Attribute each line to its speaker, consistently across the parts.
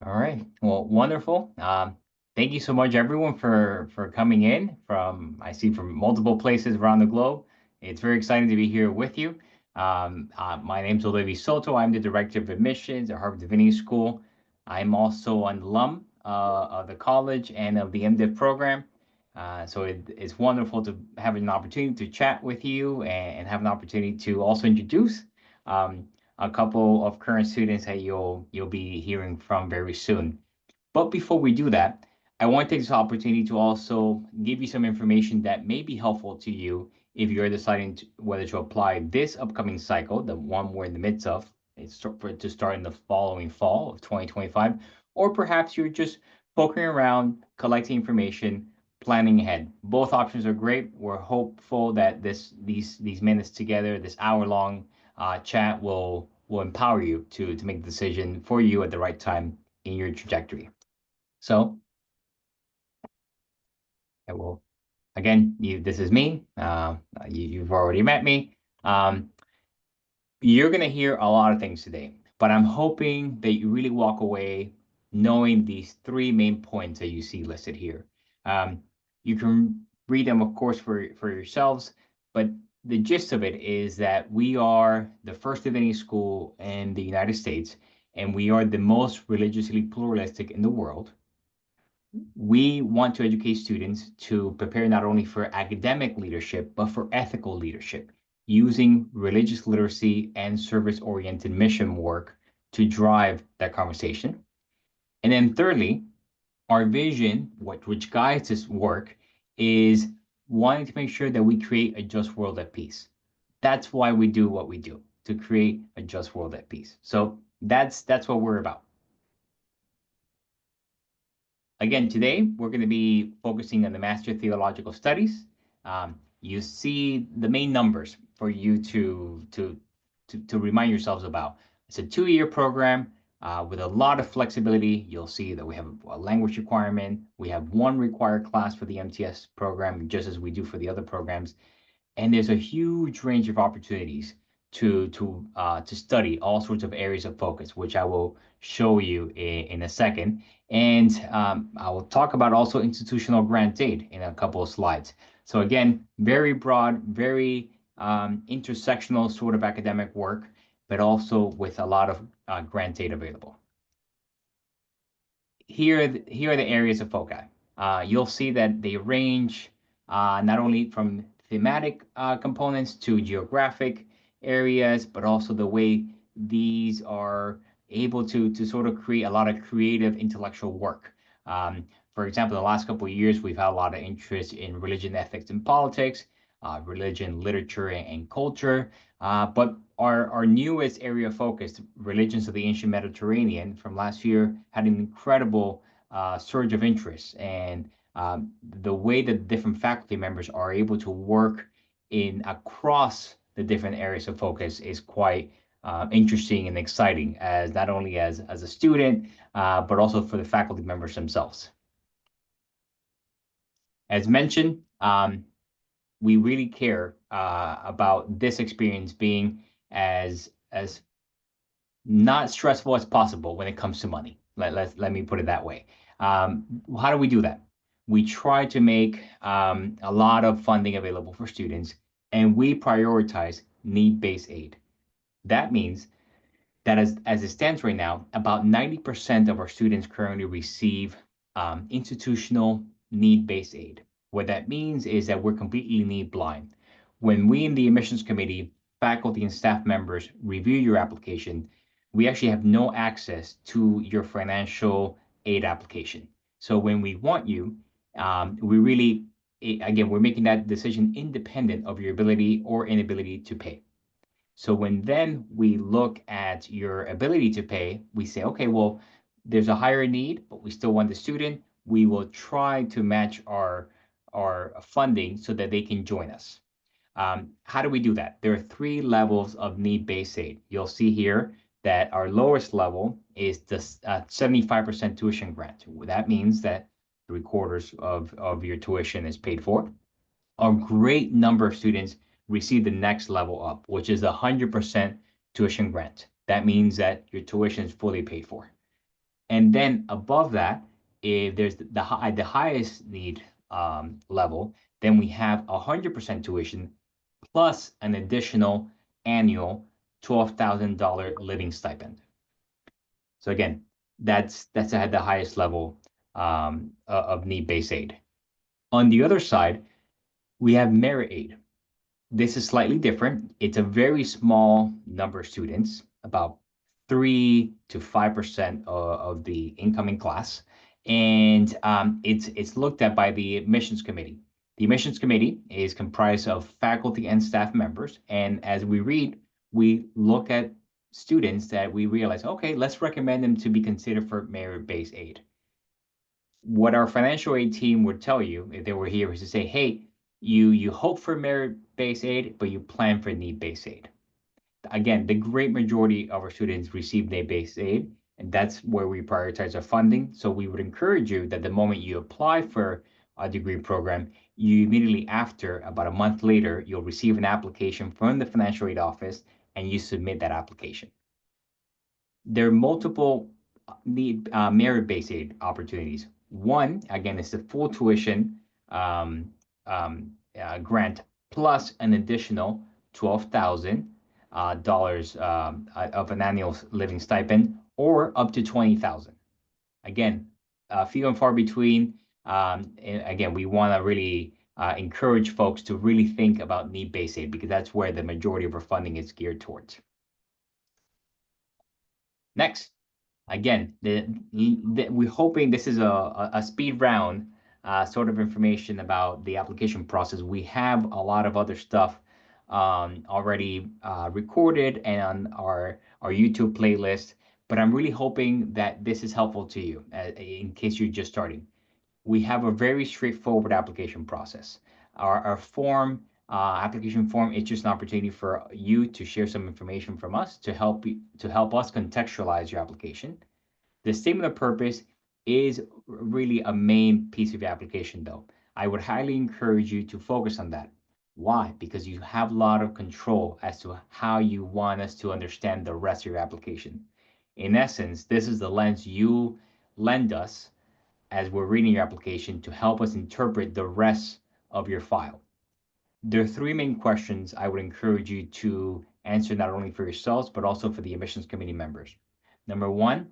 Speaker 1: All right. Well, wonderful. Thank you so much, everyone, for coming in I see from multiple places around the globe. It's very exciting to be here with you. My name's Olivia Soto. I'm the Director of Admissions at Harvard Divinity School. I'm also an alum of the college and of the MDiv program. It's wonderful to have an opportunity to chat with you and have an opportunity to also introduce um, a couple of current students that you'll be hearing from very soon. But before we do that, I want to take this opportunity to also give you some information that may be helpful to you if you're deciding whether to apply this upcoming cycle, the one we're in the midst of, to start in the following fall of 2025, or perhaps you're just poking around, collecting information, planning ahead. Both options are great. We're hopeful that these minutes together, this hour-long chat will empower you to make the decision for you at the right time in your trajectory. So I will again. This is me. You've already met me. Um, you're gonna hear a lot of things today, but I'm hoping that you really walk away knowing these three main points that you see listed here. You can read them, of course, for yourselves, but the gist of it is that we are the first divinity school in the United States, and we are the most religiously pluralistic in the world. We want to educate students to prepare not only for academic leadership, but for ethical leadership, using religious literacy and service-oriented mission work to drive that conversation. And then thirdly, our vision, which guides this work, is wanting to make sure that we create a just world at peace. That's why we do what we do, to create a just world at peace. So that's what we're about. Again, today we're going to be focusing on the Master of Theological Studies. You see the main numbers for you to remind yourselves about. It's a 2-year program with a lot of flexibility. You'll see that we have a language requirement. We have one required class for the MTS program, just as we do for the other programs. And there's a huge range of opportunities to study all sorts of areas of focus, which I will show you in a second. And I will talk about also institutional grant aid in a couple of slides. So again, very broad, very intersectional sort of academic work, but also with a lot of grant aid available. Here are the areas of foci. You'll see that they range not only from thematic components to geographic areas, but also the way these are able to sort of create a lot of creative intellectual work. For example, the last couple of years, we've had a lot of interest in religion, ethics, and politics, religion, literature, and culture. But our newest area of focus, religions of the ancient Mediterranean, from last year, had an incredible surge of interest. And the way that different faculty members are able to work in across the different areas of focus is quite interesting and exciting, as not only as a student, but also for the faculty members themselves. As mentioned, we really care about this experience being as not stressful as possible when it comes to money. Let me put it that way. How do we do that? We try to make a lot of funding available for students, and we prioritize need-based aid. That means that as it stands right now, about 90% of our students currently receive institutional need-based aid. What that means is that we're completely need blind. When we in the admissions committee, faculty and staff members review your application, we actually have no access to your financial aid application. So when we want you, we really, again, we're making that decision independent of your ability or inability to pay. So when then we look at your ability to pay, we say, okay, well, there's a higher need, but we still want the student. We will try to match our funding so that they can join us. How do we do that? There are 3 levels of need-based aid. You'll see here that our lowest level is the 75% tuition grant. That means that 3/4 of your tuition is paid for. A great number of students receive the next level up, which is 100% tuition grant. That means that your tuition is fully paid for. And then above that, if there's the highest need level, then we have 100% tuition plus an additional annual $12,000 living stipend. So again, that's at the highest level of need-based aid. On the other side, we have merit aid. This is slightly different. It's a very small number of students, about 3 to 5% of the incoming class, and it's looked at by the admissions committee. The admissions committee is comprised of faculty and staff members, and as we read, we look at students that we realize, okay, let's recommend them to be considered for merit-based aid. What our financial aid team would tell you if they were here is to say, hey, you hope for merit-based aid, but you plan for need-based aid. Again, the great majority of our students receive need-based aid, and that's where we prioritize our funding. So we would encourage you that the moment you apply for a degree program, you immediately after, about a month later, you'll receive an application from the financial aid office and you submit that application. There are multiple merit-based aid opportunities. One, again, is the full tuition grant plus an additional $12,000 of an annual living stipend, or up to $20,000. Again, few and far between. And again, we want to really encourage folks to really think about need-based aid because that's where the majority of our funding is geared towards. Next. Again, we're hoping this is a speed round sort of information about the application process. We have a lot of other stuff already recorded and on our YouTube playlist, but I'm really hoping that this is helpful to you in case you're just starting. We have a very straightforward application process. Our form, application form, is just an opportunity for you to share some information from us to help us contextualize your application. The statement of purpose is really a main piece of your application, though. I would highly encourage you to focus on that. Why? Because you have a lot of control as to how you want us to understand the rest of your application. In essence, this is the lens you lend us as we're reading your application to help us interpret the rest of your file. There are three main questions I would encourage you to answer not only for yourselves, but also for the admissions committee members. Number one,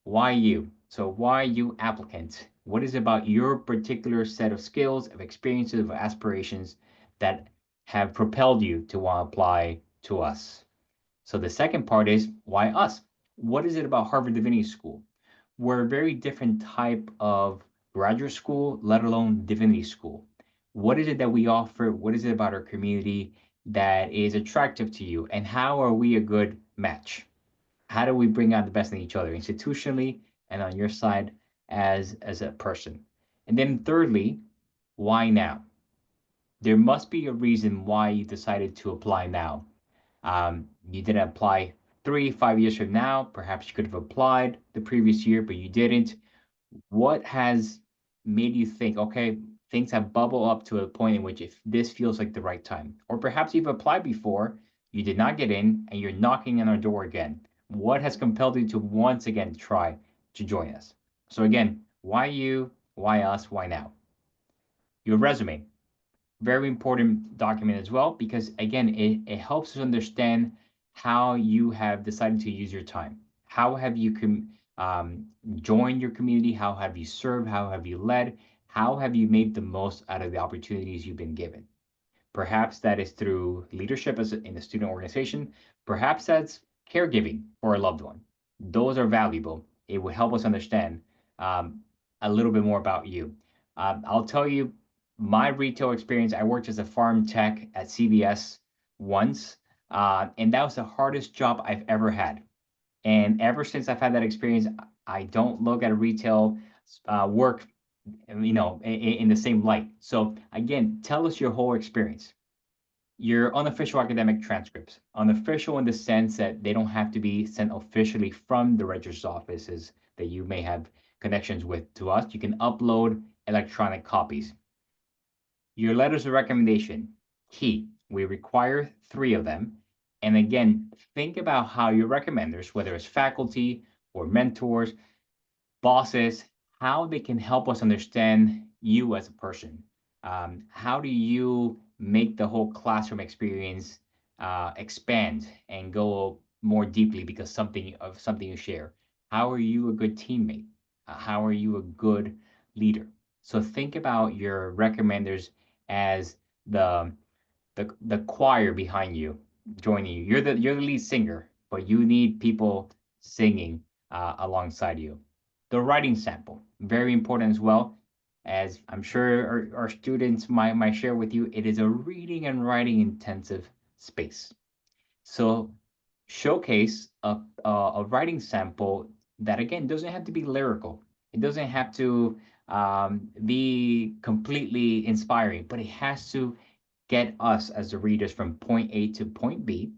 Speaker 1: why you? So why you applicant? What is it about your particular set of skills, of experiences, of aspirations that have propelled you to want to apply to us? So the second part is why us? What is it about Harvard Divinity School? We're a very different type of graduate school, let alone divinity school. What is it that we offer? What is it about our community that is attractive to you? And how are we a good match? How do we bring out the best in each other institutionally and on your side as a person? And then thirdly, why now? There must be a reason why you decided to apply now. You didn't apply 3, 5 years from now. Perhaps you could have applied the previous year, but you didn't. What has made you think, okay, things have bubbled up to a point in which if this feels like the right time? Or perhaps you've applied before, you did not get in, and you're knocking on our door again. What has compelled you to once again try to join us? So again, why you, why us, why now? Your resume. Very important document as well, because again, it helps us understand how you have decided to use your time. How have you joined your community? How have you served? How have you led? How have you made the most out of the opportunities you've been given? Perhaps that is through leadership in a student organization. Perhaps that's caregiving for a loved one. Those are valuable. It will help us understand a little bit more about you. I'll tell you my retail experience. I worked as a farm tech at CVS once, and that was the hardest job I've ever had. And ever since I've had that experience, I don't look at retail work, in the same light. So again, tell us your whole experience. Your unofficial academic transcripts, unofficial in the sense that they don't have to be sent officially from the registrar's offices that you may have connections with to us. You can upload electronic copies. Your letters of recommendation, key. We require 3 of them. And again, think about how your recommenders, whether it's faculty or mentors, bosses, how they can help us understand you as a person. How do you make the whole classroom experience expand and go more deeply because something you share? How are you a good teammate? How are you a good leader? So think about your recommenders as the the choir behind you joining you. You're the lead singer, but you need people singing alongside you. The writing sample, very important as well. As I'm sure our students might share with you, it is a reading and writing intensive space. So showcase a writing sample that again doesn't have to be lyrical. It doesn't have to be completely inspiring, but it has to get us as the readers from point A to point B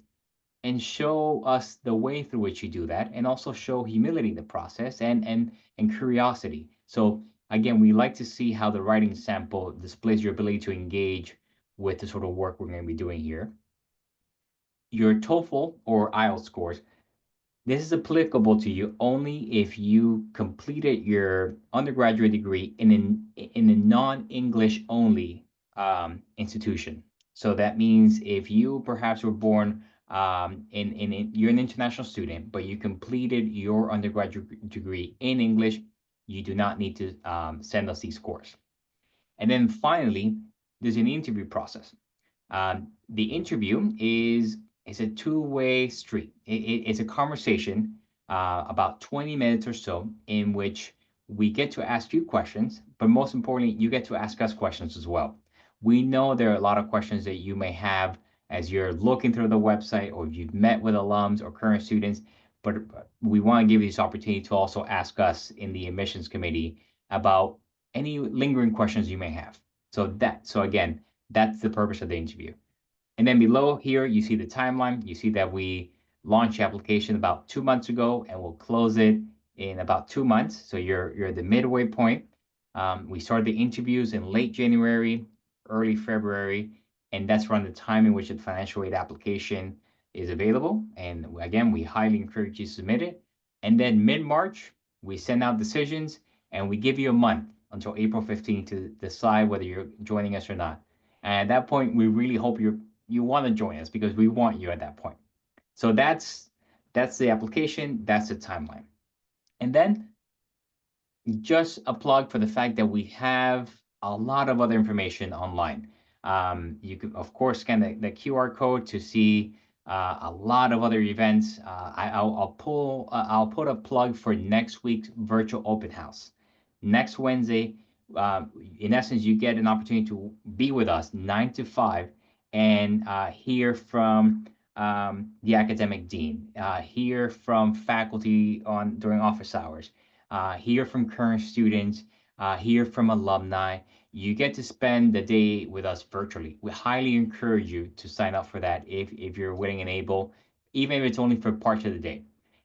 Speaker 1: and show us the way through which you do that, and also show humility in the process and curiosity. So again, we like to see how the writing sample displays your ability to engage with the sort of work we're going to be doing here. Your TOEFL or IELTS scores, this is applicable to you only if you completed your undergraduate degree in a non-English only institution. So that means if you perhaps were born you're an international student, but you completed your undergraduate degree in English, you do not need to send us these scores. And then finally, there's an interview process. The interview is a two-way street. It's a conversation about 20 minutes or so in which we get to ask you questions, but most importantly, you get to ask us questions as well. We know there are a lot of questions that you may have as you're looking through the website or if you've met with alums or current students, but we want to give you this opportunity to also ask us in the admissions committee about any lingering questions you may have. So again, that's the purpose of the interview. And then below here, you see the timeline. You see that we launched the application about 2 months ago, and we'll close it in about 2 months. So you're at the midway point. We started the interviews in late January, early February, and that's around the time in which the financial aid application is available. And again, we highly encourage you to submit it. And then mid-March, we send out decisions, and we give you a month until April 15th to decide whether you're joining us or not. And at that point, we really hope you want to join us because we want you at that point. So that's the application, that's the timeline. And then just a plug for the fact that we have a lot of other information online. You can, of course, scan the QR code to see a lot of other events. I'll put a plug for next week's virtual open house. Next Wednesday, in essence, you get an opportunity to be with us 9 to 5 and hear from the academic dean, hear from faculty during office hours, hear from current students, hear from alumni. You get to spend the day with us virtually. We highly encourage you to sign up for that if you're willing and able, even if it's only for parts of the day.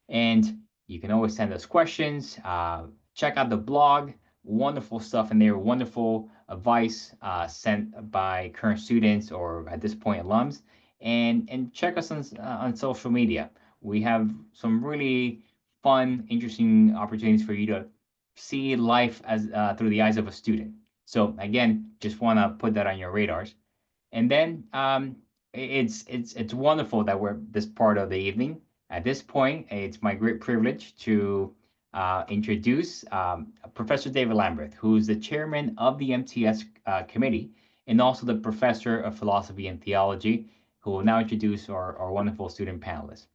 Speaker 1: And you can always send us questions. Check out the blog. Wonderful stuff in there. Wonderful advice sent by current students or at this point alums. And check us on social media. We have some really fun, interesting opportunities for you to see life as through the eyes of a student. So again, just want to put that on your radars. And then it's wonderful that we're this part of the evening. At this point, it's my great privilege to introduce Professor David Lamberth, who's the chairman of the MTS Committee and also the professor of Philosophy and Theology, who will now introduce our wonderful student panelists.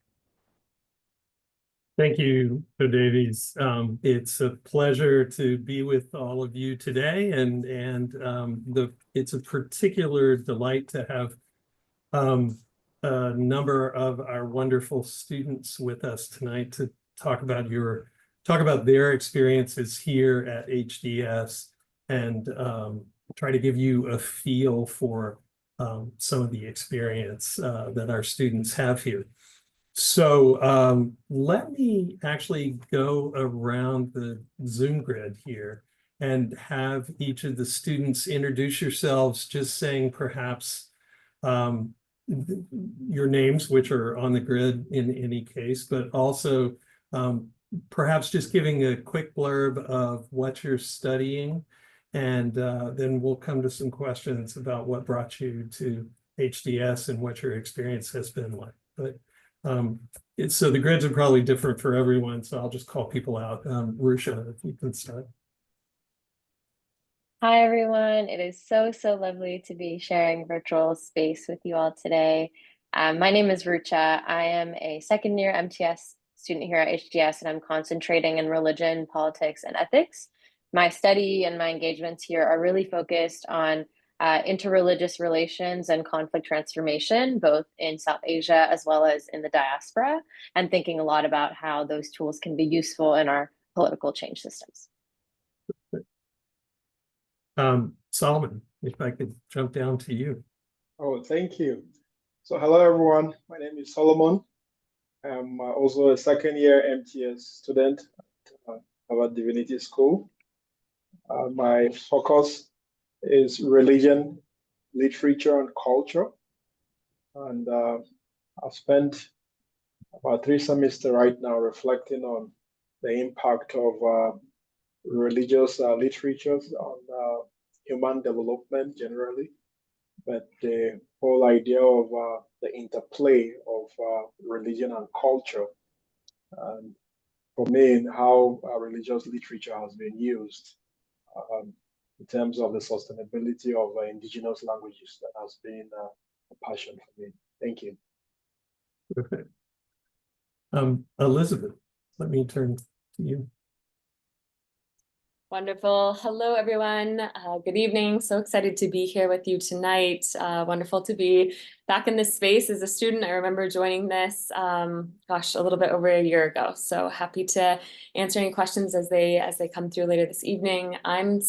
Speaker 2: Thank you, Davies. It's a pleasure to be with all of you today, and it's a particular delight to have a number of our wonderful students with us tonight to talk about their experiences here at HDS and try to give you a feel for some of the experience that our students have here. So let me actually go around the Zoom grid here and have each of the students introduce yourselves, just saying perhaps your names, which are on the grid in any case, but also perhaps just giving a quick blurb of what you're studying, and then we'll come to some questions about what brought you to HDS and what your experience has been like. But so the grids are probably different for everyone, so I'll just call people out. Rusha, if you can start.
Speaker 3: Hi, everyone. It is so lovely to be sharing virtual space with you all today. My name is Rucha. I am a second year MTS student here at HDS, and I'm concentrating in religion, politics, and ethics. My study and my engagements here are really focused on interreligious relations and conflict transformation, both in South Asia as well as in the diaspora, and thinking a lot about how those tools can be useful in our political change systems.
Speaker 2: Solomon, if I could jump down to you.
Speaker 4: Oh, thank you. So hello, everyone. My name is Solomon. I'm also a second year MTS student at Harvard Divinity School. My focus is religion, literature, and culture. And I've spent about 3 semesters right now reflecting on the impact of religious literatures on human development generally, but the whole idea of the interplay of religion and culture, and for me, and how religious literature has been used in terms of the sustainability of indigenous languages, that has been a passion for me. Thank you.
Speaker 2: Perfect. Elizabeth, let me turn to you.
Speaker 5: Wonderful. Hello, everyone. Good evening. So excited to be here with you tonight. Wonderful to be back in this space as a student. I remember joining this, gosh, a little bit over a year ago. So happy to answer any questions as they come through later this evening. I'm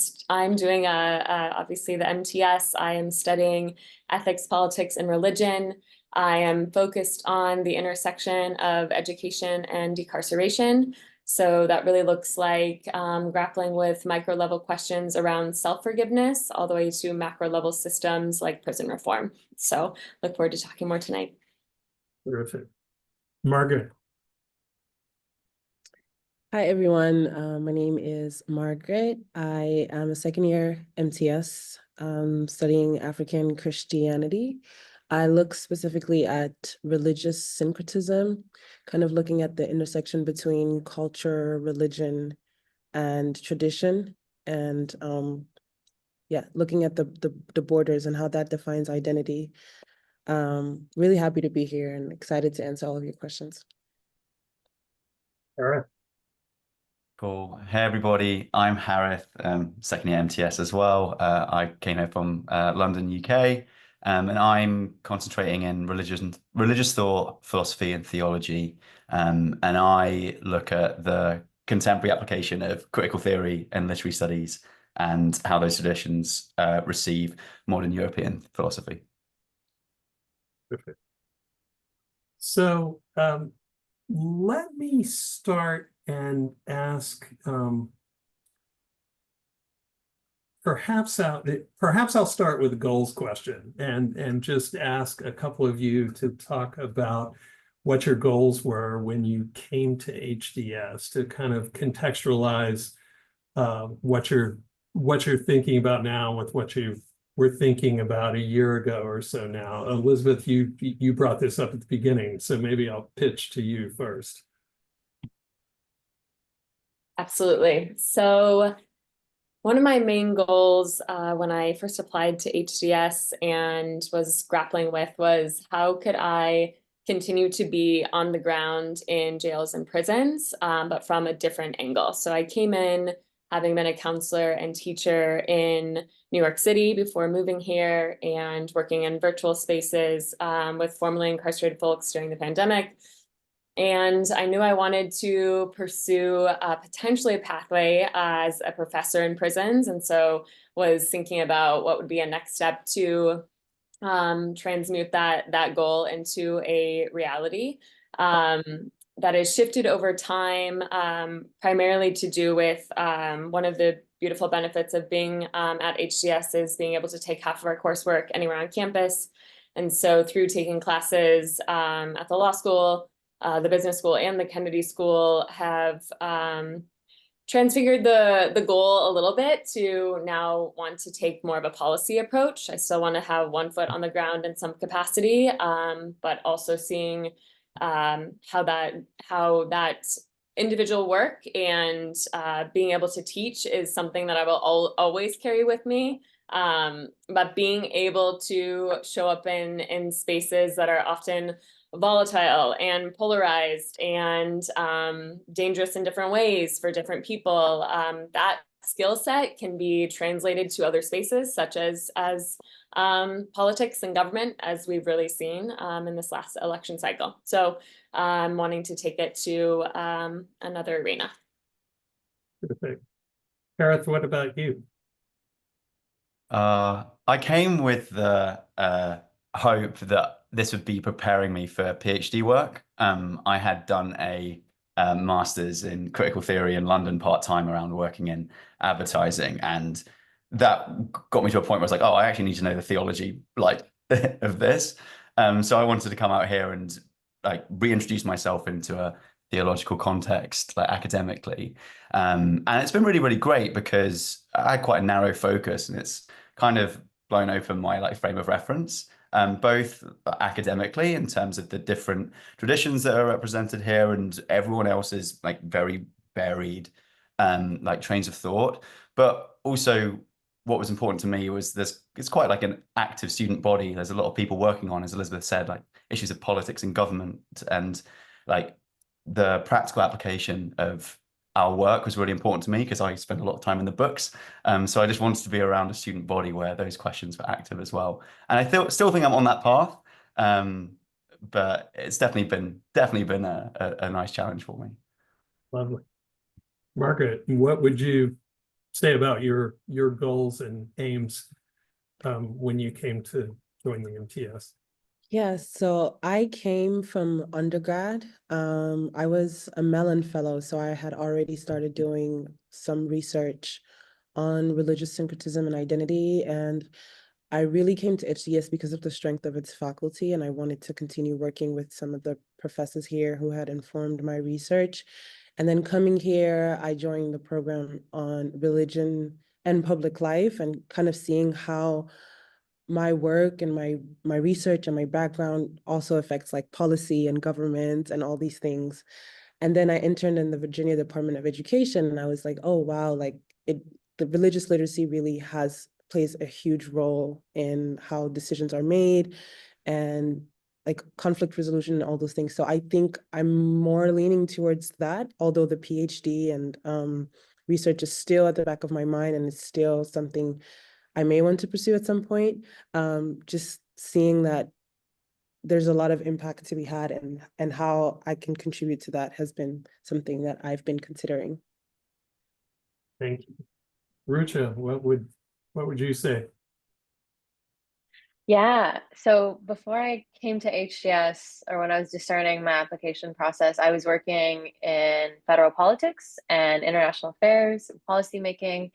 Speaker 5: doing obviously the MTS. I am studying ethics, politics, and religion. I am focused on the intersection of education and decarceration. So that really looks like grappling with micro level questions around self-forgiveness all the way to macro level systems like prison reform. So look forward to talking more tonight.
Speaker 2: Terrific. Margaret.
Speaker 6: Hi, everyone. My name is Margaret. I am a second year MTS studying African Christianity. I look specifically at religious syncretism, kind of looking at the intersection between culture, religion, and tradition, and looking at the borders and how that defines identity. Really happy to be here and excited to answer all of your questions.
Speaker 2: All right.
Speaker 7: Cool. Hey, everybody. I'm Harith, second year MTS as well. I came here from London, UK. And I'm concentrating in religious thought, philosophy, and theology. And I look at the contemporary application of critical theory and literary studies and how those traditions receive modern European philosophy.
Speaker 2: Perfect. So let me start and ask, perhaps I'll start with a goals question and just ask a couple of you to talk about what your goals were when you came to HDS, to kind of contextualize what you're thinking about now with what you were thinking about a year ago or so now. Elizabeth, you brought this up at the beginning, so maybe I'll pitch to you first.
Speaker 5: Absolutely. So one of my main goals when I first applied to HDS and was grappling with was how could I continue to be on the ground in jails and prisons, but from a different angle. So I came in having been a counselor and teacher in New York City before moving here and working in virtual spaces with formerly incarcerated folks during the pandemic. And I knew I wanted to pursue potentially a pathway as a professor in prisons. And so was thinking about what would be a next step to transmute that goal into a reality that has shifted over time, primarily to do with one of the beautiful benefits of being at HDS is being able to take half of our coursework anywhere on campus. And so through taking classes at the law school, the business school and the Kennedy School have transfigured the goal a little bit to now want to take more of a policy approach. I still want to have one foot on the ground in some capacity, but also seeing how that individual work and being able to teach is something that I will always carry with me. But being able to show up in spaces that are often volatile and polarized and dangerous in different ways for different people, that skill set can be translated to other spaces such as politics and government, as we've really seen in this last election cycle. So I'm wanting to take it to another arena.
Speaker 2: Perfect. Gareth, what about you?
Speaker 7: I came with the hope that this would be preparing me for PhD work. I had done a master's in critical theory in London part-time around working in advertising, and that got me to a point where I was like, oh, I actually need to know the theology like of this. So I wanted to come out here and like reintroduce myself into a theological context, like academically. And it's been really, really great because I had quite a narrow focus, and it's kind of blown open my like frame of reference, both academically in terms of the different traditions that are represented here, and everyone else is like very varied, like trains of thought. But also, what was important to me was it's quite like an active student body. There's a lot of people working on, as Elizabeth said, like issues of politics and government, and like the practical application of our work was really important to me because I spent a lot of time in the books. So I just wanted to be around a student body where those questions were active as well. And I still think I'm on that path, but it's definitely been a nice challenge for me.
Speaker 2: Lovely. Margaret, what would you say about your goals and aims when you came to join the MTS?
Speaker 6: Yeah, so I came from undergrad. I was a Mellon Fellow, so I had already started doing some research on religious syncretism and identity. And I really came to HDS because of the strength of its faculty, and I wanted to continue working with some of the professors here who had informed my research. And then coming here, I joined the program on religion and public life, and kind of seeing how my work and my research and my background also affects like policy and government and all these things. And then I interned in the Virginia Department of Education, and I was like, oh wow, like the religious literacy really plays a huge role in how decisions are made and like conflict resolution and all those things. So I think I'm more leaning towards that, although the PhD and research is still at the back of my mind, and it's still something I may want to pursue at some point. Just seeing that there's a lot of impact to be had, and how I can contribute to that has been something that I've been considering.
Speaker 2: Thank you. Rucha, what would you say?
Speaker 3: Yeah, so before I came to HDS, or when I was just starting my application process, I was working in federal politics and international affairs and policymaking.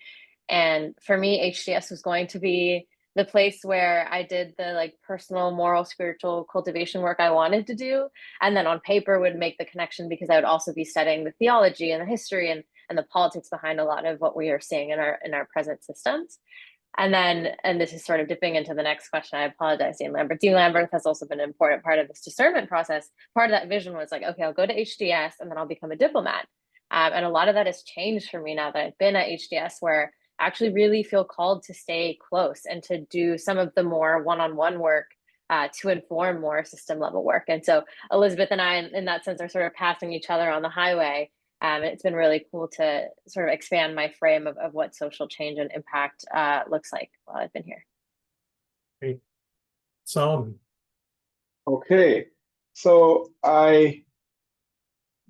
Speaker 3: And for me, HDS was going to be the place where I did the like personal, moral, spiritual cultivation work I wanted to do. And then on paper would make the connection, because I would also be studying the theology and the history and the politics behind a lot of what we are seeing in our present systems. And this is sort of dipping into the next question. I apologize, David Lamberth. David Lamberth has also been an important part of this discernment process. Part of that vision was like, okay, I'll go to HDS and then I'll become a diplomat. And a lot of that has changed for me now that I've been at HDS, where I actually really feel called to stay close and to do some of the more one-on-one work to inform more system level work. And so Elizabeth and I, in that sense, are sort of passing each other on the highway. It's been really cool to sort of expand my frame of what social change and impact looks like while I've been here.
Speaker 2: Great. Solomon.
Speaker 4: Okay, so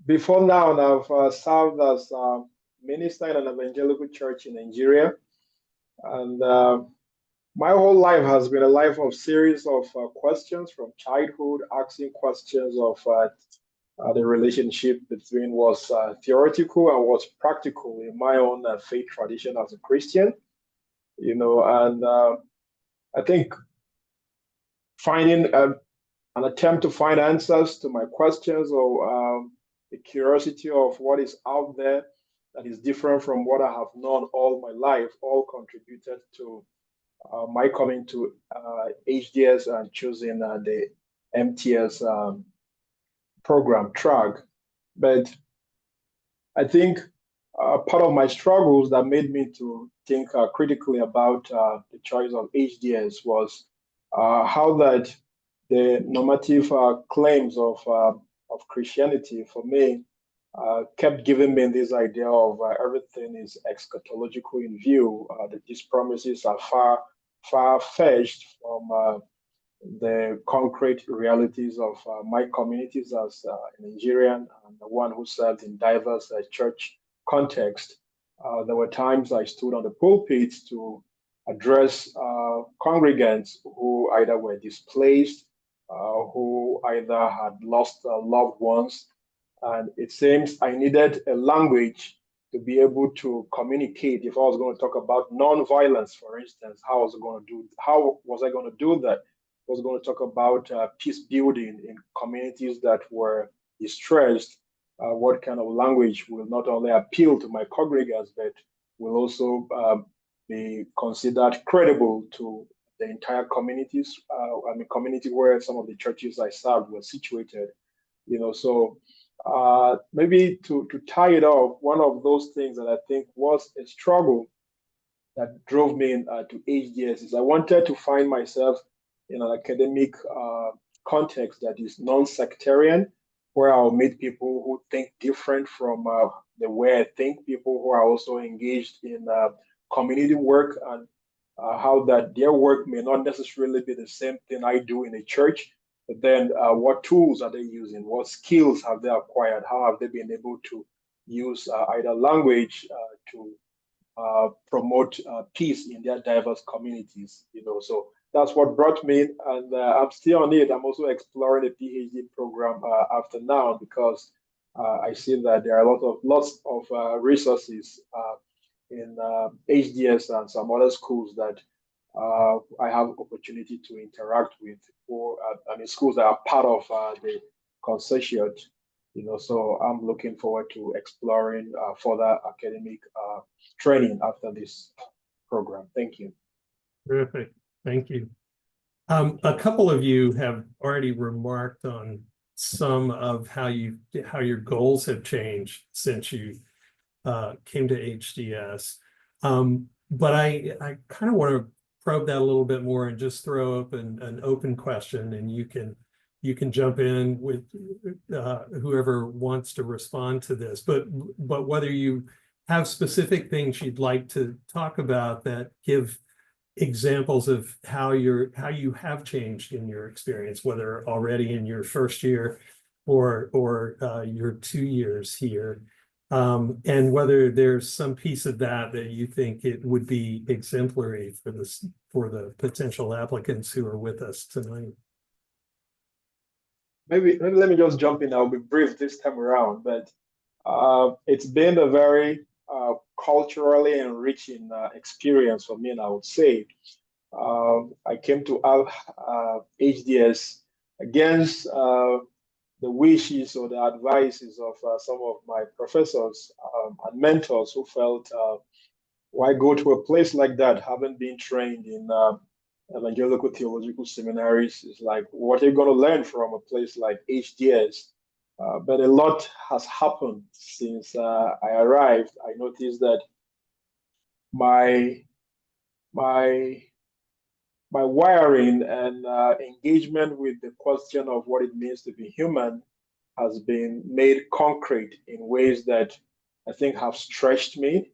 Speaker 4: before now, I've served as a minister in an evangelical church in Nigeria. And my whole life has been a life of series of questions from childhood, asking questions of the relationship between what's theoretical and what's practical in my own faith tradition as a Christian, and I think finding an attempt to find answers to my questions, or the curiosity of what is out there that is different from what I have known all my life, all contributed to my coming to HDS and choosing the MTS program track. But I think part of my struggles that made me to think critically about the choice of HDS was how that the normative claims of Christianity for me kept giving me this idea of everything is eschatological in view, that these promises are far-fetched from the concrete realities of my communities as a Nigerian and the one who served in diverse church context. There were times I stood on the pulpit to address congregants who either were displaced, who either had lost loved ones, and it seems I needed a language to be able to communicate. If I was going to talk about nonviolence, for instance, how was I going to do that? I was going to talk about peace building in communities that were distressed. What kind of language will not only appeal to my congregants, but will also be considered credible to the entire communities. Community where some of the churches I served were situated. So maybe to tie it off, one of those things that I think was a struggle that drove me to HDS is I wanted to find myself in an academic context that is non-sectarian, where I'll meet people who think different from the way I think, people who are also engaged in community work, and how that their work may not necessarily be the same thing I do in a church, but then what tools are they using? What skills have they acquired? How have they been able to use either language to promote peace in their diverse communities? So that's what brought me, and I'm still on it. I'm also exploring a PhD program after now, because I see that there are lots of resources in HDS and some other schools that I have opportunity to interact with, or schools that are part of the consortium. So I'm looking forward to exploring further academic training after this program. Thank you.
Speaker 2: Terrific. Thank you. A couple of you have already remarked on some of how your goals have changed since you came to HDS. But I kind of want to probe that a little bit more and just throw up an open question, and you can jump in with whoever wants to respond to this. But whether you have specific things you'd like to talk about that give examples of how you have changed in your experience, whether already in your first year or your 2 years here, and whether there's some piece of that you think it would be exemplary for the potential applicants who are with us tonight.
Speaker 4: Maybe let me just jump in. I'll be brief this time around, but it's been a very culturally enriching experience for me, and I would say I came to HDS against the wishes or the advices of some of my professors and mentors who felt, why go to a place like that, having been trained in evangelical theological seminaries? It's like, what are you going to learn from a place like HDS? But a lot has happened since I arrived. I noticed that my wiring and engagement with the question of what it means to be human has been made concrete in ways that I think have stretched me.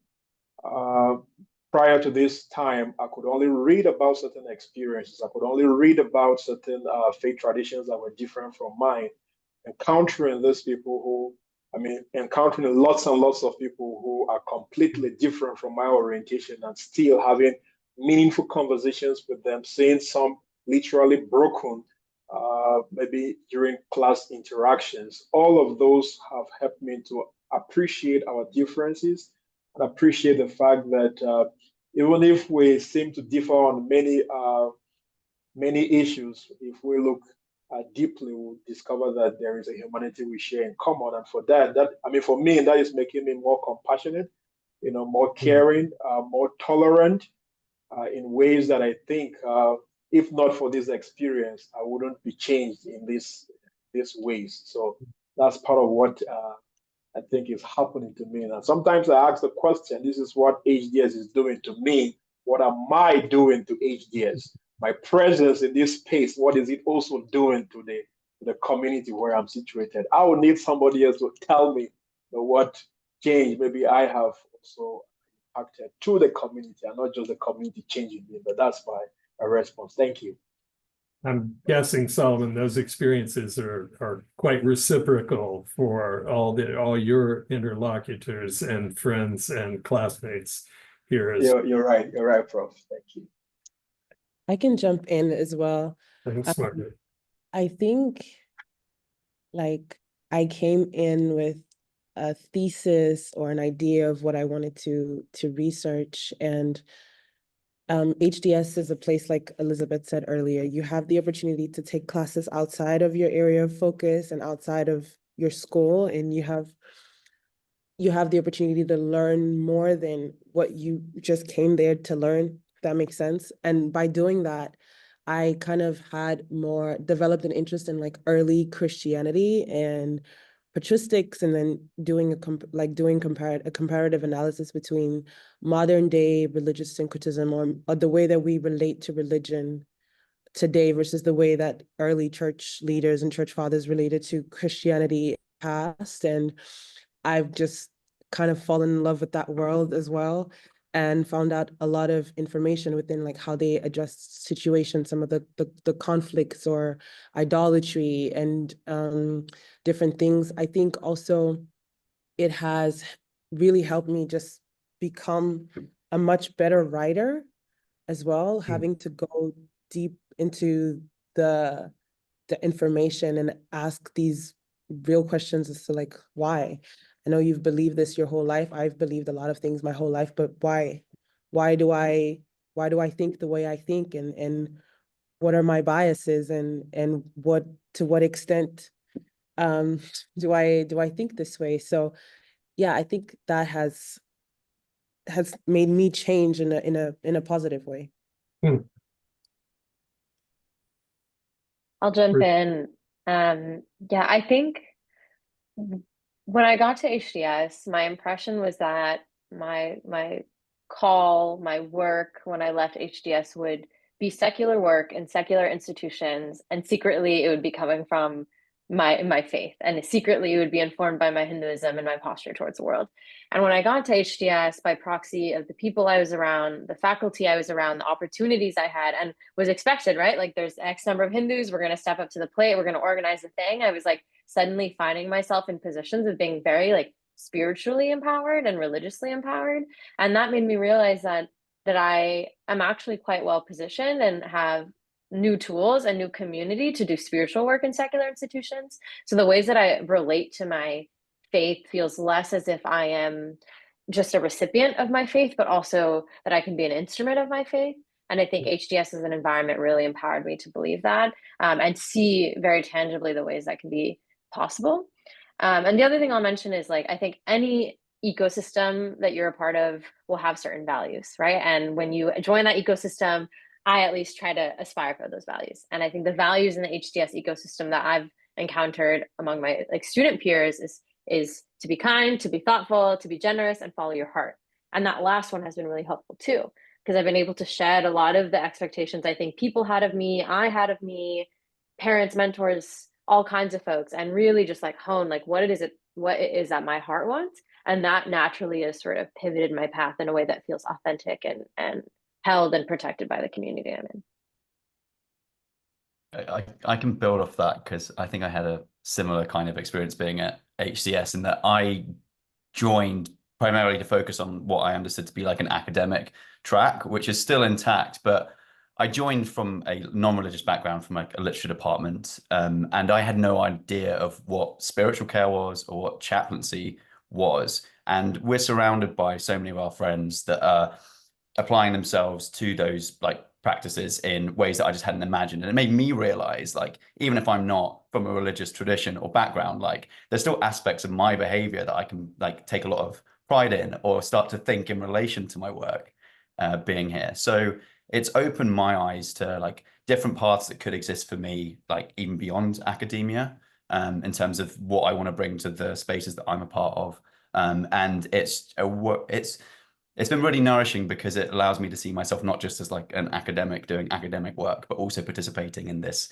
Speaker 4: Prior to this time, I could only read about certain experiences. I could only read about certain faith traditions that were different from mine. Encountering these people encountering lots and lots of people who are completely different from my orientation, and still having meaningful conversations with them, seeing some literally broken, maybe during class interactions. All of those have helped me to appreciate our differences and appreciate the fact that even if we seem to differ on many issues, if we look deeply, we'll discover that there is a humanity we share in common. And for that, for me, that is making me more compassionate, more caring, more tolerant, in ways that I think, if not for this experience, I wouldn't be changed in these ways. So that's part of what I think is happening to me. And sometimes I ask the question, this is what HDS is doing to me. What am I doing to HDS? My presence in this space, what is it also doing to the community where I'm situated? I would need somebody else to tell me what change maybe I have also impacted to the community, and not just the community changing me. But that's my response. Thank you.
Speaker 2: I'm guessing, Solomon, those experiences are quite reciprocal for all your interlocutors and friends and classmates here.
Speaker 4: You're right. You're right, Prof. Thank you.
Speaker 6: I can jump in as well.
Speaker 2: Thanks, Margaret.
Speaker 6: I think like I came in with a thesis or an idea of what I wanted to research, and HDS is a place, like Elizabeth said earlier, you have the opportunity to take classes outside of your area of focus and outside of your school, and you have the opportunity to learn more than what you just came there to learn, if that makes sense. And by doing that, I kind of developed an interest in like early Christianity and patristics, and then doing a comparative analysis between modern day religious syncretism, or the way that we relate to religion today versus the way that early church leaders and church fathers related to Christianity past. And I've just kind of fallen in love with that world as well, and found out a lot of information within like how they address situations, some of the conflicts or idolatry and different things. I think also it has really helped me just become a much better writer as well, having to go deep into the information and ask these real questions as to like, why? I know you've believed this your whole life. I've believed a lot of things my whole life, but why? Why do I think the way I think, and what are my biases, and to what extent do I think this way? So yeah, I think that has made me change in a positive way.
Speaker 3: I'll jump in. Yeah, I think when I got to HDS, my impression was that my call, my work when I left HDS would be secular work in secular institutions, and secretly it would be coming from my faith, and secretly it would be informed by my Hinduism and my posture towards the world. And when I got to HDS, by proxy of the people I was around, the faculty I was around, the opportunities I had, and was expected, right? Like there's X number of Hindus, we're going to step up to the plate, we're going to organize a thing. I was like suddenly finding myself in positions of being very like spiritually empowered and religiously empowered. And that made me realize that I am actually quite well positioned and have new tools and new community to do spiritual work in secular institutions. So the ways that I relate to my faith feels less as if I am just a recipient of my faith, but also that I can be an instrument of my faith. And I think HDS as an environment really empowered me to believe that, and see very tangibly the ways that can be possible. And the other thing I'll mention is like, I think any ecosystem that you're a part of will have certain values, right? And when you join that ecosystem, I at least try to aspire for those values. And I think the values in the HDS ecosystem that I've encountered among my like student peers is to be kind, to be thoughtful, to be generous, and follow your heart. And that last one has been really helpful too, because I've been able to shed a lot of the expectations I think people had of me, I had of me, parents, mentors, all kinds of folks, and really just like hone like what it is that my heart wants. And that naturally has sort of pivoted my path in a way that feels authentic and held and protected by the community I'm in.
Speaker 7: I can build off that because I think I had a similar kind of experience being at HDS, in that I joined primarily to focus on what I understood to be like an academic track, which is still intact, but I joined from a non-religious background, from like a literature department, and I had no idea of what spiritual care was or what chaplaincy was. And we're surrounded by so many of our friends that are applying themselves to those like practices in ways that I just hadn't imagined. And it made me realize, like, even if I'm not from a religious tradition or background, like, there's still aspects of my behavior that I can like take a lot of pride in or start to think in relation to my work being here. So it's opened my eyes to like different paths that could exist for me, like even beyond academia, in terms of what I want to bring to the spaces that I'm a part of. And it's been really nourishing because it allows me to see myself not just as like an academic doing academic work, but also participating in this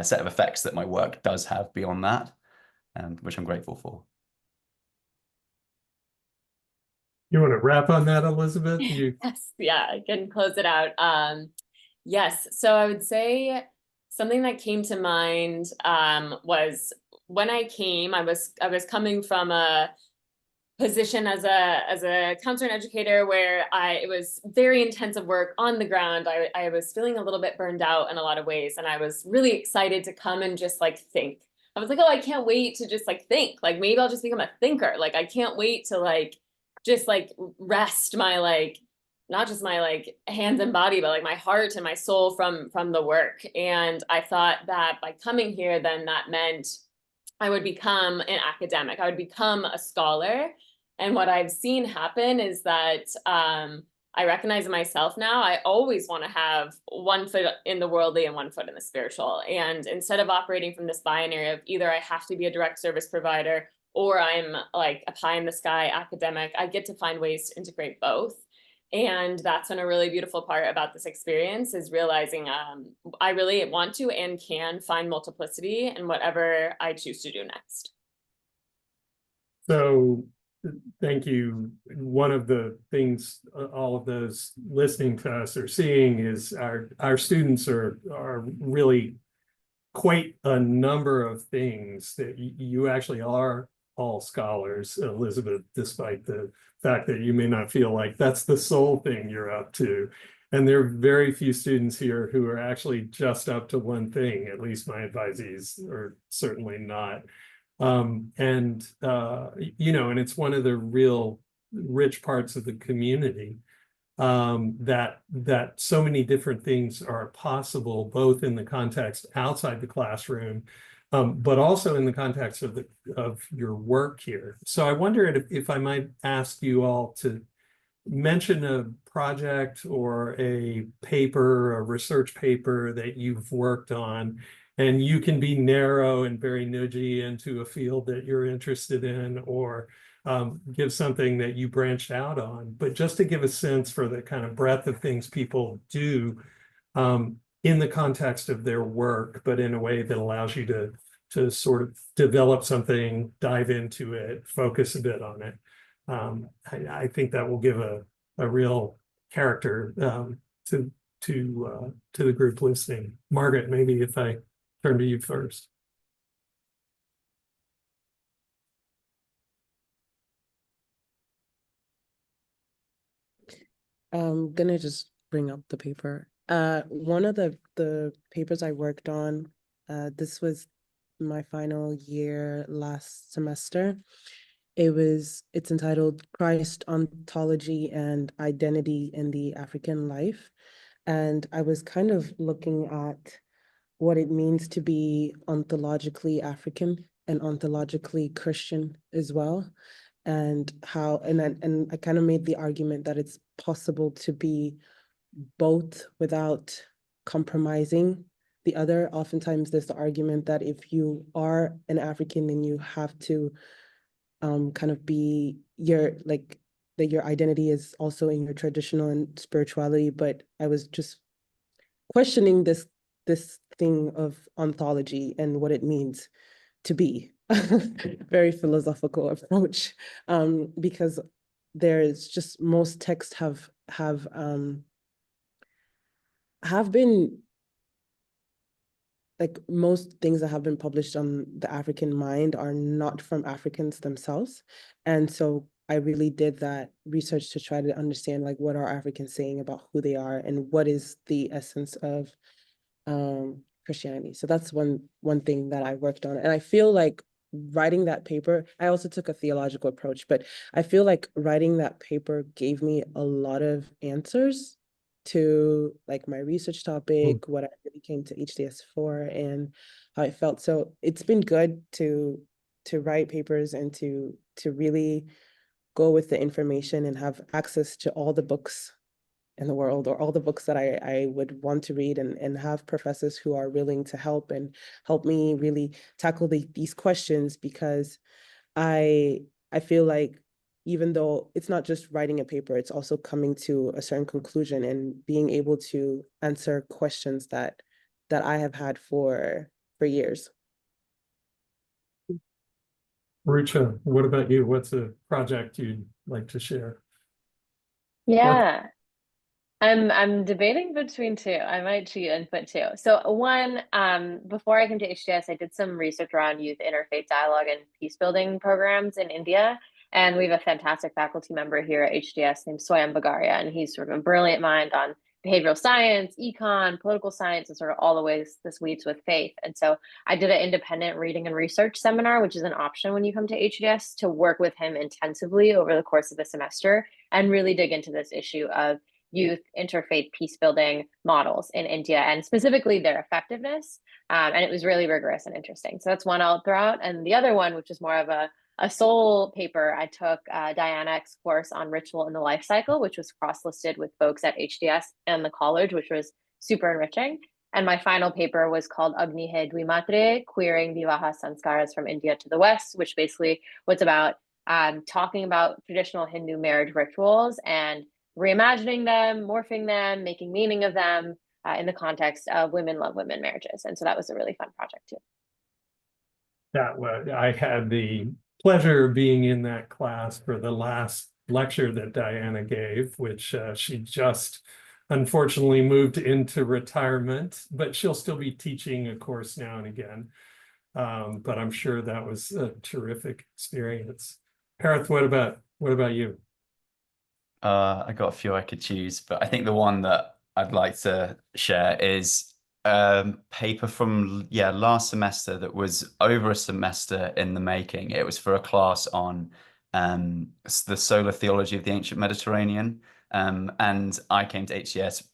Speaker 7: set of effects that my work does have beyond that, which I'm grateful for.
Speaker 2: You want to wrap on that, Elizabeth?
Speaker 5: Yes, yeah, I can close it out. Yes, so I would say something that came to mind was when I came, I was coming from a position as a counselor and educator where it was very intensive work on the ground. I was feeling a little bit burned out in a lot of ways, and I was really excited to come and just like think. I was like, oh, I can't wait to just like think. Like maybe I'll just become a thinker. Like I can't wait to like just like rest my like not just my like hands and body, but like my heart and my soul from the work. And I thought that by coming here, then that meant I would become an academic. I would become a scholar. And what I've seen happen is that I recognize in myself now, I always want to have one foot in the worldly and one foot in the spiritual. And instead of operating from this binary of either I have to be a direct service provider or I'm like a pie in the sky academic, I get to find ways to integrate both. And that's been a really beautiful part about this experience is realizing I really want to and can find multiplicity in whatever I choose to do next.
Speaker 2: So thank you. One of the things all of those listening to us are seeing is our students are really quite a number of things that you actually are all scholars, Elizabeth, despite the fact that you may not feel like that's the sole thing you're up to. And there are very few students here who are actually just up to one thing, at least my advisees are certainly not. And it's one of the real rich parts of the community that so many different things are possible, both in the context outside the classroom, but also in the context of your work here. So I wonder if I might ask you all to mention a project or a paper, a research paper that you've worked on, and you can be narrow and very nudgy into a field that you're interested in, or give something that you branched out on, but just to give a sense for the kind of breadth of things people do in the context of their work, but in a way that allows you to sort of develop something, dive into it, focus a bit on it. I think that will give a real character to the group listening. Margaret, maybe if I turn to you first.
Speaker 6: I'm gonna just bring up the paper. One of the papers I worked on, this was my final year last semester. It's entitled Christ, Ontology and Identity in the African Life. And I was kind of looking at what it means to be ontologically African and ontologically Christian as well. And how, and I kind of made the argument that it's possible to be both without compromising the other. Oftentimes there's the argument that if you are an African, then you have to kind of be that your identity is also in your traditional and spirituality. But I was just questioning this thing of ontology and what it means to be. Very philosophical approach, because there's just most texts have been, like most things that have been published on the African mind are not from Africans themselves. And so I really did that research to try to understand like what are Africans saying about who they are and what is the essence of Christianity. So that's one thing that I worked on. And I feel like writing that paper, I also took a theological approach, but I feel like writing that paper gave me a lot of answers to like my research topic, what I really came to HDS for, and how I felt. So it's been good to write papers and to really go with the information and have access to all the books in the world, or all the books that I would want to read, and have professors who are willing to help me really tackle these questions, because I feel like even though it's not just writing a paper, it's also coming to a certain conclusion and being able to answer questions that I have had for years.
Speaker 2: Rucha, what about you? What's a project you'd like to share?
Speaker 3: Yeah. I'm debating between two. I might cheat and put two. So one, before I came to HDS, I did some research around youth interfaith dialogue and peace building programs in India. And we have a fantastic faculty member here at HDS named Swayam Bagaria, and he's sort of a brilliant mind on behavioral science, econ, political science, and sort of all the ways this weaves with faith. And so I did an independent reading and research seminar, which is an option when you come to HDS, to work with him intensively over the course of the semester and really dig into this issue of youth interfaith peace building models in India, and specifically their effectiveness. And it was really rigorous and interesting. So that's one I'll throw out. And the other one, which is more of a sole paper, I took Diana Eck's course on ritual in the life cycle, which was cross-listed with folks at HDS and the college, which was super enriching. And my final paper was called Agni Hai Dvimatre, Queering Vivaha Sanskaras from India to the West, which basically was about talking about traditional Hindu marriage rituals and reimagining them, morphing them, making meaning of them in the context of women love women marriages. And so that was a really fun project too.
Speaker 2: That was, I had the pleasure of being in that class for the last lecture that Diana gave, which she just unfortunately moved into retirement, but she'll still be teaching a course now and again. But I'm sure that was a terrific experience. Harith, what about you?
Speaker 7: I got a few I could choose, but I think the one that I'd like to share is paper from last semester that was over a semester in the making. It was for a class on the solar theology of the ancient Mediterranean, and I came to HDS.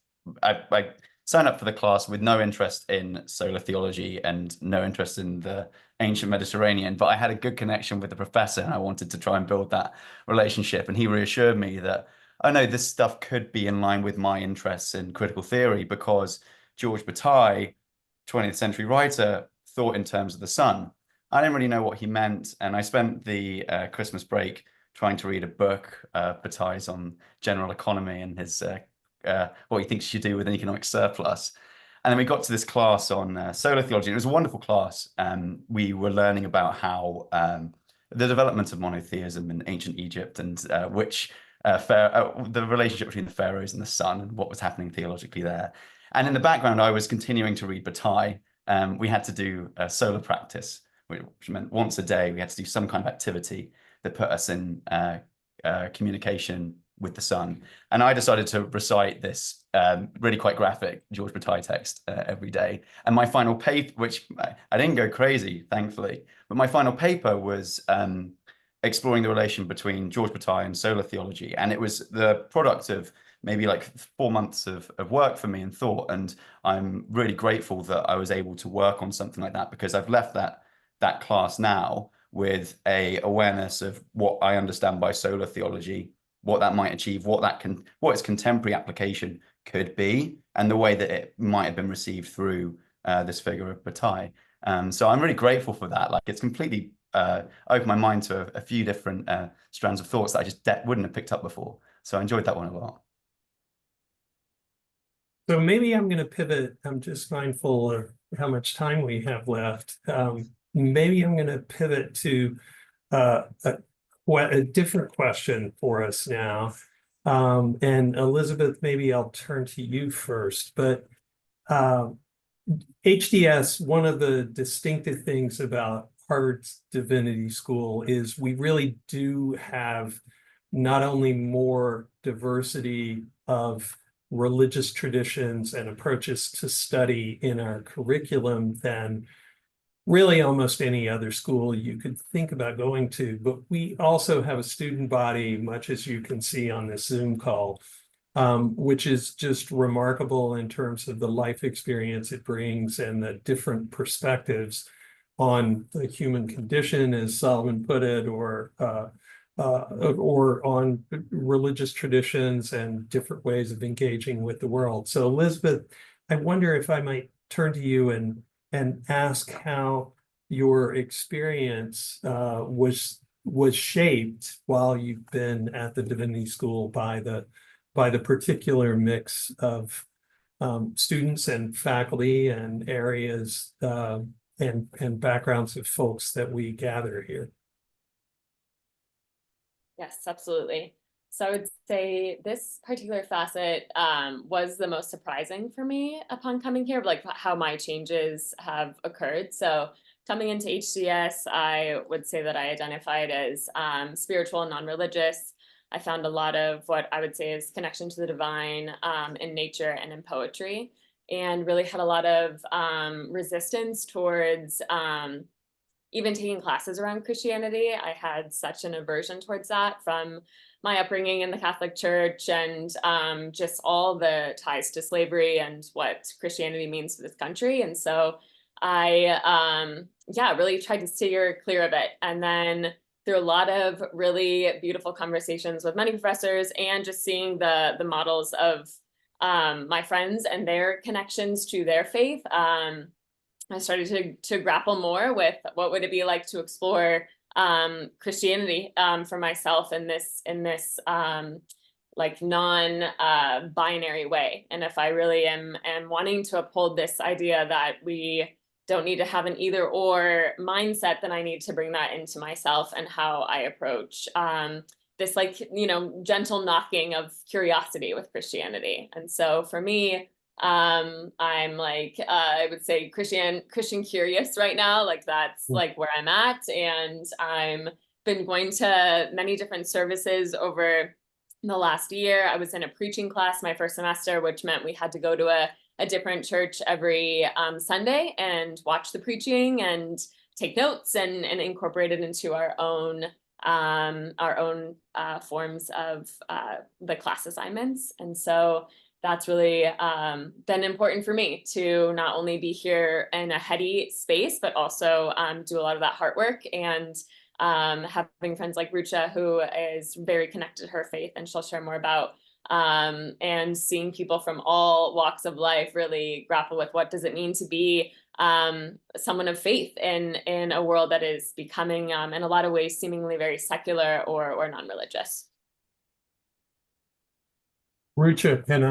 Speaker 7: I signed up for the class with no interest in solar theology and no interest in the ancient Mediterranean, but I had a good connection with the professor and I wanted to try and build that relationship, and he reassured me that I know this stuff could be in line with my interests in critical theory, because George Bataille, 20th century writer, thought in terms of the sun. I didn't really know what he meant, and I spent the Christmas break trying to read a book, Bataille's, on general economy and his what he thinks you should do with an economic surplus. And then we got to this class on solar theology. It was a wonderful class. We were learning about how the development of monotheism in ancient Egypt, and the relationship between the pharaohs and the sun, and what was happening theologically there. And in the background, I was continuing to read Bataille. We had to do a solar practice, which meant once a day we had to do some kind of activity that put us in communication with the sun. And I decided to recite this really quite graphic George Bataille text every day. And my final paper, which I didn't go crazy, thankfully, but my final paper was exploring the relation between George Bataille and solar theology. And it was the product of maybe like 4 months of work for me and thought. And I'm really grateful that I was able to work on something like that, because I've left that class now with a awareness of what I understand by solar theology, what that might achieve, what its contemporary application could be, and the way that it might have been received through this figure of Bataille. So I'm really grateful for that. Like, it's completely opened my mind to a few different strands of thoughts that I just wouldn't have picked up before. So I enjoyed that one a lot.
Speaker 2: So maybe I'm going to pivot. I'm just mindful of how much time we have left. Maybe I'm going to pivot to a different question for us now. And Elizabeth, maybe I'll turn to you first. But HDS, one of the distinctive things about Harvard's Divinity School is we really do have not only more diversity of religious traditions and approaches to study in our curriculum than really almost any other school you could think about going to, but we also have a student body, much as you can see on this Zoom call, which is just remarkable in terms of the life experience it brings and the different perspectives on the human condition, as Solomon put it, or on religious traditions and different ways of engaging with the world. So Elizabeth, I wonder if I might turn to you and ask how your experience was shaped while you've been at the Divinity School by the particular mix of students and faculty and areas and backgrounds of folks that we gather here.
Speaker 5: Yes, absolutely. So I would say this particular facet was the most surprising for me upon coming here, like how my changes have occurred. So coming into HDS, I would say that I identified as spiritual and non-religious. I found a lot of what I would say is connection to the divine in nature and in poetry, and really had a lot of resistance towards even taking classes around Christianity. I had such an aversion towards that from my upbringing in the Catholic Church and just all the ties to slavery and what Christianity means to this country. And so I, really tried to steer clear of it. And then through a lot of really beautiful conversations with many professors and just seeing the models of my friends and their connections to their faith, I started to grapple more with what would it be like to explore Christianity for myself in this like non-binary way. And if I really am wanting to uphold this idea that we don't need to have an either or mindset, then I need to bring that into myself and how I approach this, like, gentle knocking of curiosity with Christianity. And so for me, I'm like, I would say Christian curious right now, like that's like where I'm at. And I'm been going to many different services over the last year. I was in a preaching class my first semester, which meant we had to go to a different church every Sunday and watch the preaching and take notes and incorporate it into our own forms of the class assignments. And so that's really been important for me to not only be here in a heady space, but also do a lot of that heart work and having friends like Rucha, who is very connected to her faith, and she'll share more about, and seeing people from all walks of life really grapple with what does it mean to be someone of faith in a world that is becoming, in a lot of ways, seemingly very secular or non-religious.
Speaker 2: Rucha, can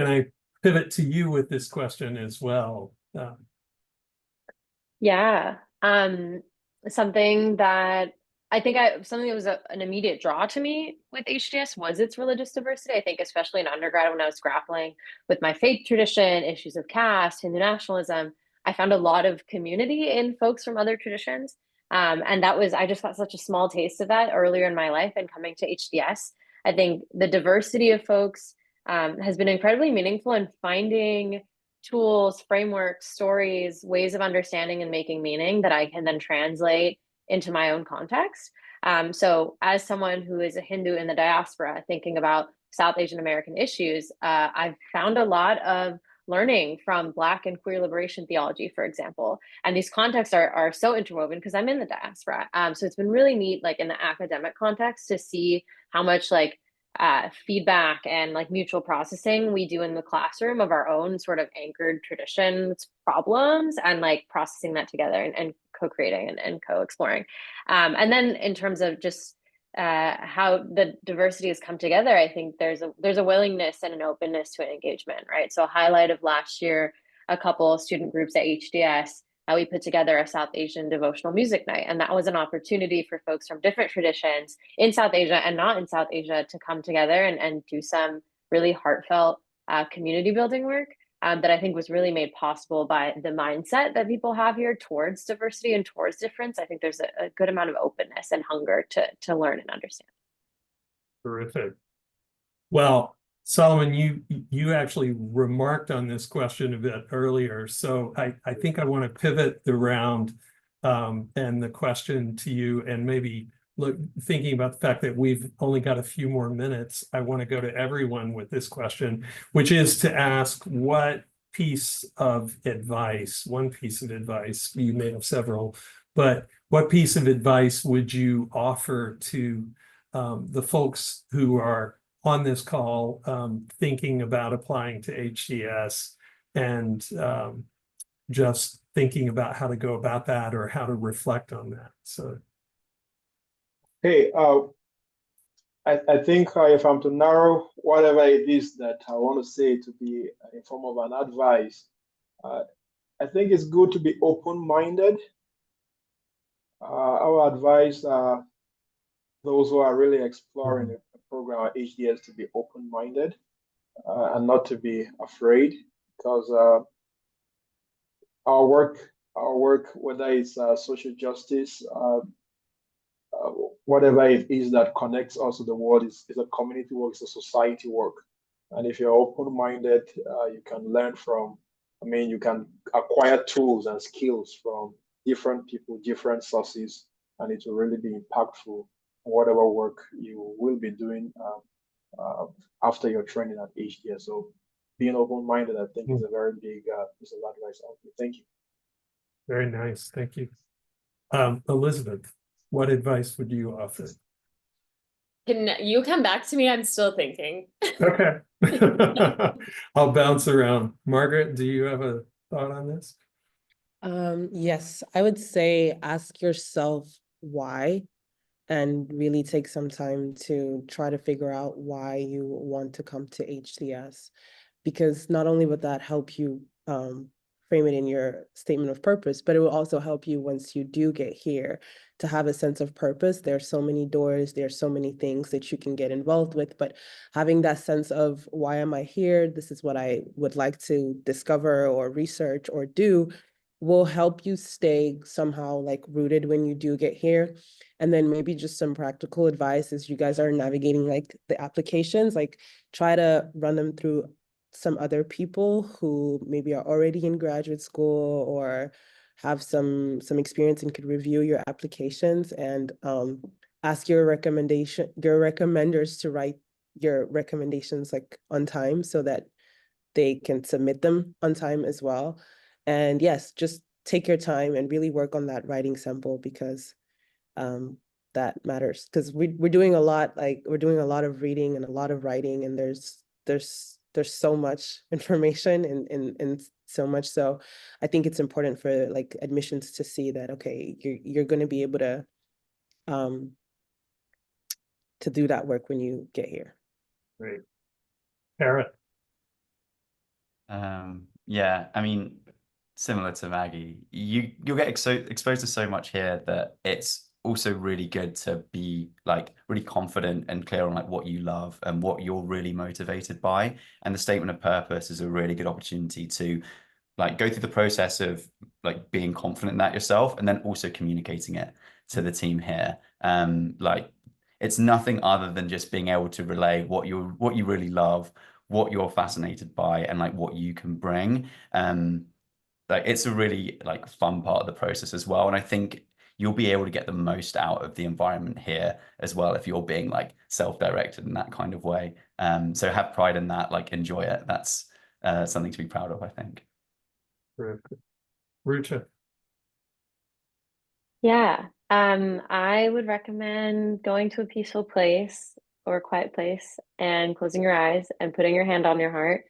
Speaker 2: I pivot to you with this question as well?
Speaker 3: Yeah, something that I think something that was an immediate draw to me with HDS was its religious diversity. I think especially in undergrad when I was grappling with my faith tradition, issues of caste, Hindu nationalism, I found a lot of community in folks from other traditions. And I just got such a small taste of that earlier in my life, and coming to HDS, I think the diversity of folks has been incredibly meaningful in finding tools, frameworks, stories, ways of understanding and making meaning that I can then translate into my own context. So as someone who is a Hindu in the diaspora, thinking about South Asian American issues, I've found a lot of learning from Black and queer liberation theology, for example. And these contexts are so interwoven because I'm in the diaspora. So it's been really neat, like in the academic context, to see how much like feedback and like mutual processing we do in the classroom of our own sort of anchored traditions problems, and like processing that together and co-creating and co-exploring. And then in terms of just how the diversity has come together, I think there's a willingness and an openness to an engagement, right? So a highlight of last year, a couple of student groups at HDS, we put together a South Asian devotional music night. And that was an opportunity for folks from different traditions in South Asia and not in South Asia to come together and do some really heartfelt community building work that I think was really made possible by the mindset that people have here towards diversity and towards difference. I think there's a good amount of openness and hunger to learn and understand.
Speaker 2: Terrific. Well, Solomon, you actually remarked on this question a bit earlier, so I think I want to pivot the round and the question to you, and maybe look, thinking about the fact that we've only got a few more minutes, I want to go to everyone with this question, which is to ask what piece of advice, one piece of advice, you may have several, but what piece of advice would you offer to the folks who are on this call thinking about applying to HDS and just thinking about how to go about that or how to reflect on that? So.
Speaker 4: Hey, I think if I'm to narrow whatever it is that I want to say to be in form of an advice, I think it's good to be open-minded. Our advice those who are really exploring a program at HDS to be open-minded and not to be afraid, because our work, whether it's social justice, whatever it is that connects us to the world is a community work, it's a society work. And if you're open-minded, you can learn from, you can acquire tools and skills from different people, different sources, and it will really be impactful on whatever work you will be doing after your training at HDS. So being open-minded, I think, is a very big piece of advice out there. Thank you.
Speaker 2: Very nice. Thank you. Elizabeth, what advice would you offer?
Speaker 5: Can you come back to me? I'm still thinking.
Speaker 2: Okay. I'll bounce around. Margaret, do you have a thought on this?
Speaker 6: Yes, I would say ask yourself why, and really take some time to try to figure out why you want to come to HDS, because not only would that help you frame it in your statement of purpose, but it will also help you once you do get here to have a sense of purpose. There are so many doors, there are so many things that you can get involved with, but having that sense of why am I here? This is what I would like to discover or research or do will help you stay somehow like rooted when you do get here. And then maybe just some practical advice as you guys are navigating like the applications, like try to run them through some other people who maybe are already in graduate school or have some experience and could review your applications, and ask your recommenders to write your recommendations like on time so that they can submit them on time as well. And yes, just take your time and really work on that writing sample, because that matters, because we're doing a lot, like we're doing a lot of reading and a lot of writing, and there's so much information and so much. So I think it's important for like admissions to see that, okay, you're going to be able to do that work when you get here.
Speaker 2: Great. Parrot.
Speaker 7: Yeah, similar to Maggie, you'll get exposed to so much here that it's also really good to be like really confident and clear on like what you love and what you're really motivated by. And the statement of purpose is a really good opportunity to like go through the process of like being confident in that yourself, and then also communicating it to the team here. Like it's nothing other than just being able to relay what you really love, what you're fascinated by, and like what you can bring. Like it's a really like fun part of the process as well. And I think you'll be able to get the most out of the environment here as well if you're being like self-directed in that kind of way. So have pride in that, like enjoy it. That's something to be proud of, I think.
Speaker 2: Rucha.
Speaker 3: Yeah, I would recommend going to a peaceful place or a quiet place and closing your eyes and putting your hand on your heart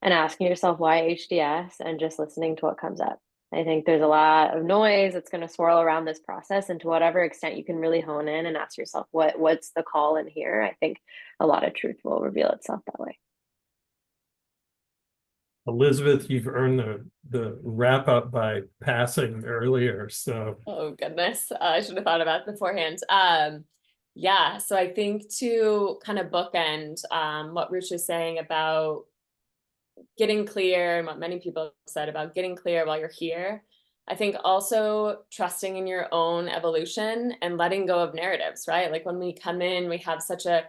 Speaker 3: and asking yourself why HDS and just listening to what comes up. I think there's a lot of noise that's going to swirl around this process, and to whatever extent you can really hone in and ask yourself what's the call in here, I think a lot of truth will reveal itself that way.
Speaker 2: Elizabeth, you've earned the wrap up by passing earlier. So
Speaker 5: oh goodness, I should have thought about it beforehand. Yeah, so I think to kind of bookend what Ruch is saying about getting clear and what many people said about getting clear while you're here, I think also trusting in your own evolution and letting go of narratives, right? Like when we come in, we have such a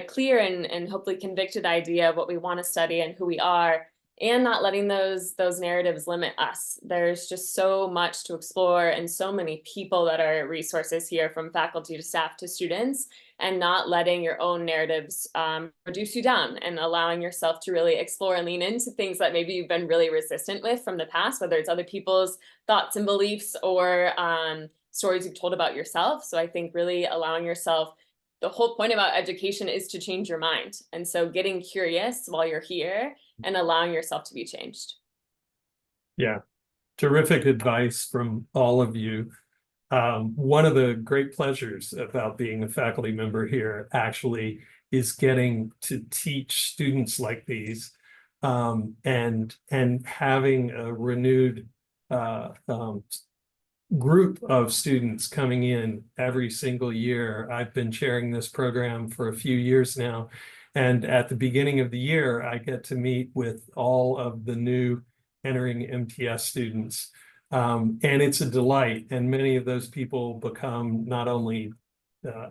Speaker 5: clear and hopefully convicted idea of what we want to study and who we are. and not letting those narratives limit us. There's just so much to explore and so many people that are resources here, from faculty to staff to students, and not letting your own narratives reduce you down, and allowing yourself to really explore and lean into things that maybe you've been really resistant with from the past, whether it's other people's thoughts and beliefs or stories you've told about yourself. So I think really allowing yourself, the whole point about education is to change your mind. And so getting curious while you're here and allowing yourself to be changed.
Speaker 2: Yeah, terrific advice from all of you. One of the great pleasures about being a faculty member here actually is getting to teach students like these, and having a renewed group of students coming in every single year. I've been chairing this program for a few years now, and at the beginning of the year, I get to meet with all of the new entering MTS students. And it's a delight, and many of those people become not only,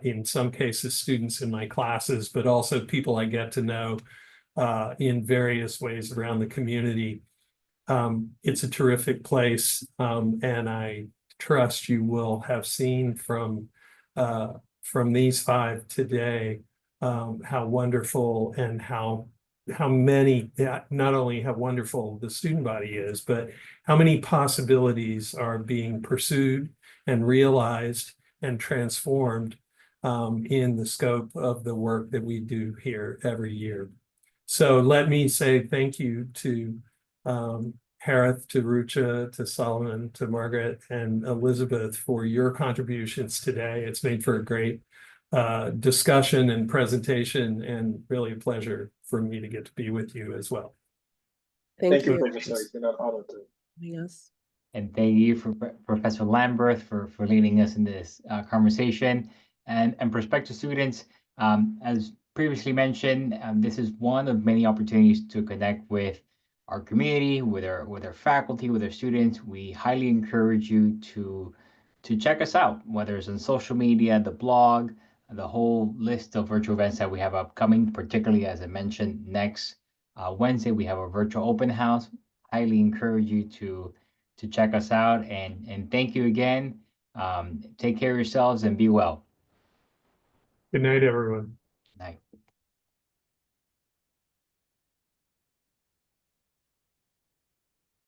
Speaker 2: in some cases, students in my classes, but also people I get to know in various ways around the community. It's a terrific place, and I trust you will have seen from these five today how wonderful and how many, not only how wonderful the student body is, but how many possibilities are being pursued and realized and transformed in the scope of the work that we do here every year. So let me say thank you to Harith, to Rucha, to Solomon, to Margaret, and Elizabeth for your contributions today. It's made for a great discussion and presentation, and really a pleasure for me to get to be with you as well.
Speaker 4: Thank you, Professor. It's been an honor to.
Speaker 6: Yes.
Speaker 1: And thank you for Professor Lamberth for leading us in this conversation. And prospective students, as previously mentioned, this is one of many opportunities to connect with our community, with our faculty, with our students. We highly encourage you to check us out, whether it's on social media, the blog, the whole list of virtual events that we have upcoming, particularly, as I mentioned, next Wednesday, we have a virtual open house. Highly encourage you to check us out, and thank you again. Take care of yourselves and be well.
Speaker 2: Good night, everyone.